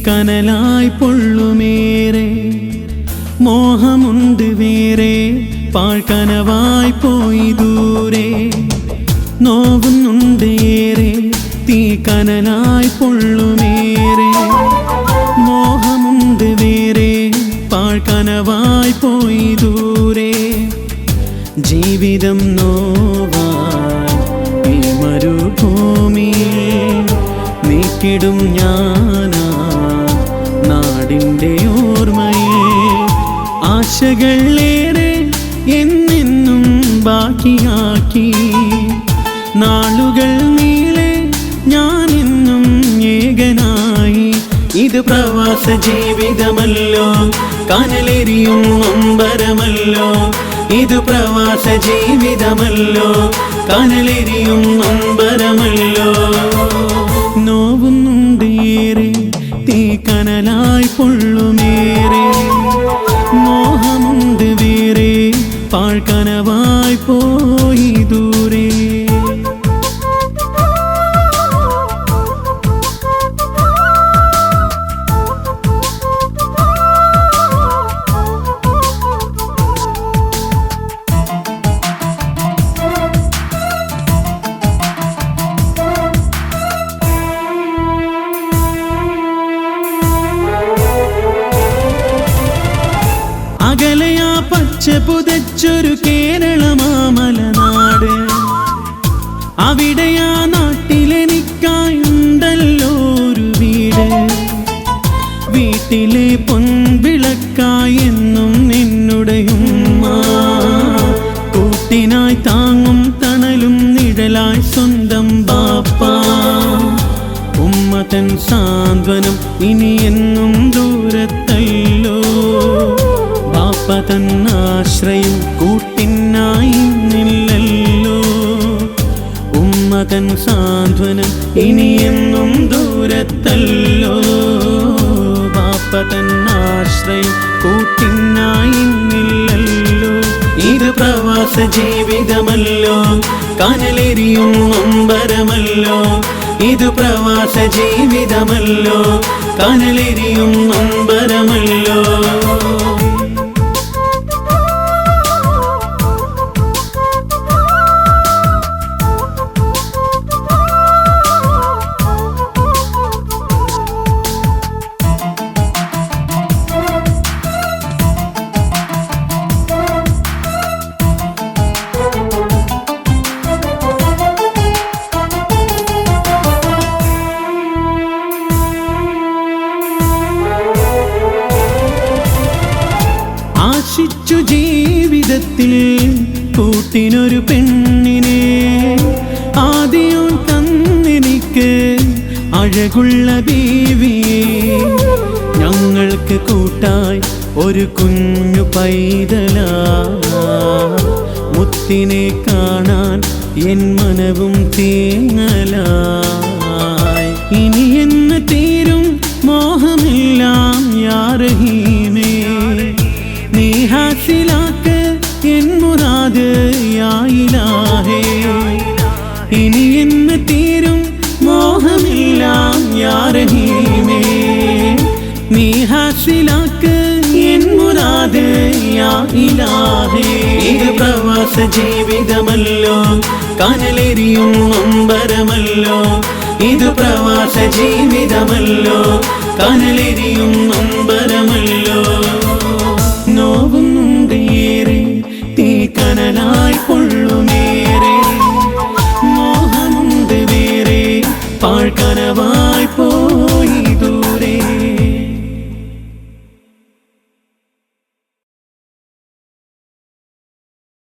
കനലായി പൊള്ളുമേറെ മോഹമുണ്ട് വേറെ പാഴ്കനവായി പോയി ദൂരെ നോവുന്നുണ്ട് ഏറെ തീ കനലായി പൊള്ളുമേറെ മോഹമുണ്ട് വേറെ പാഴ്കനവായി പോയി ദൂരെ ജീവിതം നോവാൻ ഈ മരുഭൂമിയിൽ നീക്കിടും ഞാനാ നാടിൻ്റെ ഓർമ്മയിൽ ആശകളേറെ എന്നെന്നും ബാക്കിയാക്കി നാളുകൾ നീളെ ഞാനെന്നും ഏകനായി ഇത് പ്രവാസ ജീവിതമല്ലോ കനലെരിയും നൊമ്പരമല്ലോ ഇത് പ്രവാസ ജീവിതമല്ലോ കനലെരിയും നൊമ്പരമല്ലോ നോവുന്നുണ്ട് ഏറെ തീ കനലായി പൊള്ളുമേറെ മോഹമുണ്ട് വേറെ പാഴ്കനവായി പോയി ദൂരെ അകലയാ പച്ച പുതച്ചൊരു കേരളമാമലനാട് അവിടെയാ നാട്ടിലെനിക്കായുണ്ടല്ലോ ഒരു വീട് വീട്ടിലെ പൊൻവിളക്കായി എന്നും എന്നുടെയുമ്മ കൂട്ടിനായി താങ്ങും തണലും നിഴലായി സ്വന്തം ബാപ്പ ഉമ്മ തൻ സാന്ത്വനം ഇനി എന്നും ദൂരത്തല്ലോ തന്നാശ്രയം കൂട്ടിനായി നില്ലല്ലോ ഉമ്മ തൻ സാന്ത്വനം ഇനിയെന്നും ദൂരത്തല്ലോ ബാപ്പ തന്നാശ്രയം കൂട്ടിനായി നില്ലല്ലോ ഇത് പ്രവാസ ജീവിതമല്ലോ കനലെരിയും നൊമ്പരമല്ലോ ഇത് പ്രവാസ ജീവിതമല്ലോ കനലെരിയും നൊമ്പരമല്ലോ ആശിച്ചു ജീവിതത്തിൽ കൂട്ടിനൊരു പെണ്ണിനെ ആദ്യം തന്നെനിക്ക് അഴകുള്ള ബീവിയെ ഞങ്ങൾക്ക് കൂട്ടായി ഒരു കുഞ്ഞു പൈതല മുത്തിനെ കാണാൻ എൻ മനവും തേങ്ങലായി ഇനി എന്ന് തീരും മോഹമെല്ലാം യാ റഹീമേ നീ ഹാസിലാക്ക് എൻ മുറാദ് യാ ഇലാഹേ ഇനി എന്ന് തീരും മോഹമെല്ലാം യാ റഹീമേ നീ ഹാസിലാക്ക് എൻ മുറാദ് യാ ഇലാഹേ ഇത് പ്രവാസ ജീവിതമല്ലോ കനലെരിയും നൊമ്പരമല്ലോ ഇത് പ്രവാസ ജീവിതമല്ലോ കനലെരിയും നൊമ്പര